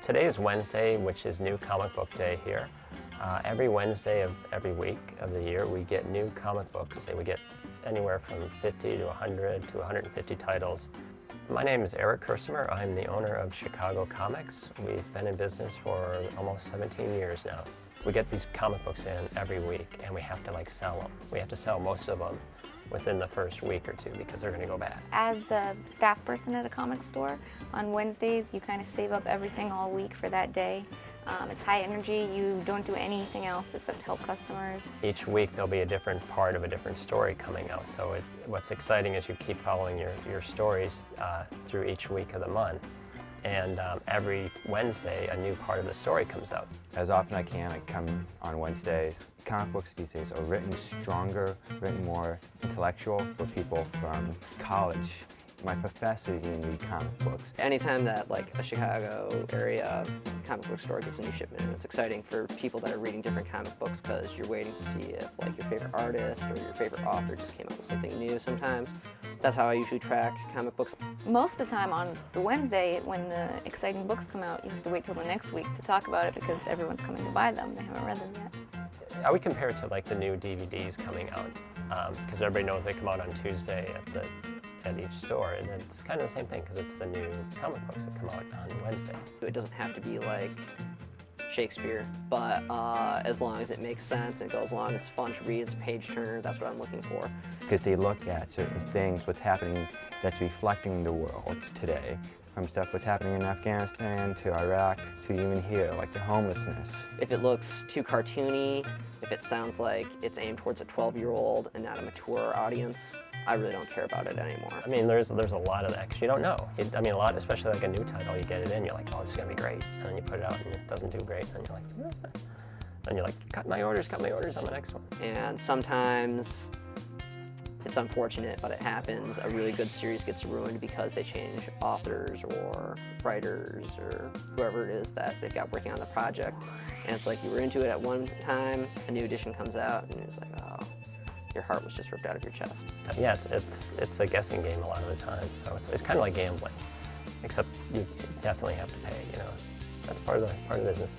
Today is Wednesday, which is New Comic Book Day here. Every Wednesday of every week of the year, we get new comic books. We get anywhere from 50 to 100 to 150 titles. My name is Eric Kersimer. I'm the owner of Chicago Comics. We've been in business for almost 17 years now. We get these comic books in every week, and we have to sell them. We have to sell most of them within the first week or two because they're going to go bad. As a staff person at a comic store, on Wednesdays you kind of save up everything all week for that day. It's high energy. You don't do anything else except help customers. Each week there'll be a different part of a different story coming out. So what's exciting is you keep following your stories through each week of the month. And every Wednesday, a new part of the story comes out. As often as I can, I come on Wednesdays. Comic books these days are written stronger, written more intellectual for people from college. My professors even read comic books. Anytime that a Chicago area comic book store gets a new shipment, it's exciting for people that are reading different comic books because you're waiting to see if your favorite artist or your favorite author just came out with something new sometimes. That's how I usually track comic books. Most of the time on the Wednesday when the exciting books come out, you have to wait till the next week to talk about it because everyone's coming to buy them. They haven't read them yet. I would compare it to the new DVDs coming out because everybody knows they come out on Tuesday at each store, and it's kind of the same thing because it's the new comic books that come out on Wednesday. It doesn't have to be like Shakespeare, but as long as it makes sense and goes along, it's fun to read, it's a page turner, that's what I'm looking for. Because they look at certain things, what's happening that's reflecting the world today. From what's happening in Afghanistan to Iraq to even here, like the homelessness. If it looks too cartoony, if it sounds like it's aimed towards a 12-year-old and not a mature audience, I really don't care about it anymore. I mean, there's a lot of that because you don't know. I mean, a lot, especially a new title, you get it in, you're like, oh, this is gonna be great, and then you put it out and it doesn't do great, and you're like, eh. And you're like, cut my orders on the next one. And sometimes it's unfortunate, but it happens. A really good series gets ruined because they change authors or writers or whoever it is that they've got working on the project. And it's like you were into it at one time, a new edition comes out, and it's like, oh, your heart was just ripped out of your chest. Yeah, it's a guessing game a lot of the time, so it's kind of like gambling, except you definitely have to pay. That's part of the business.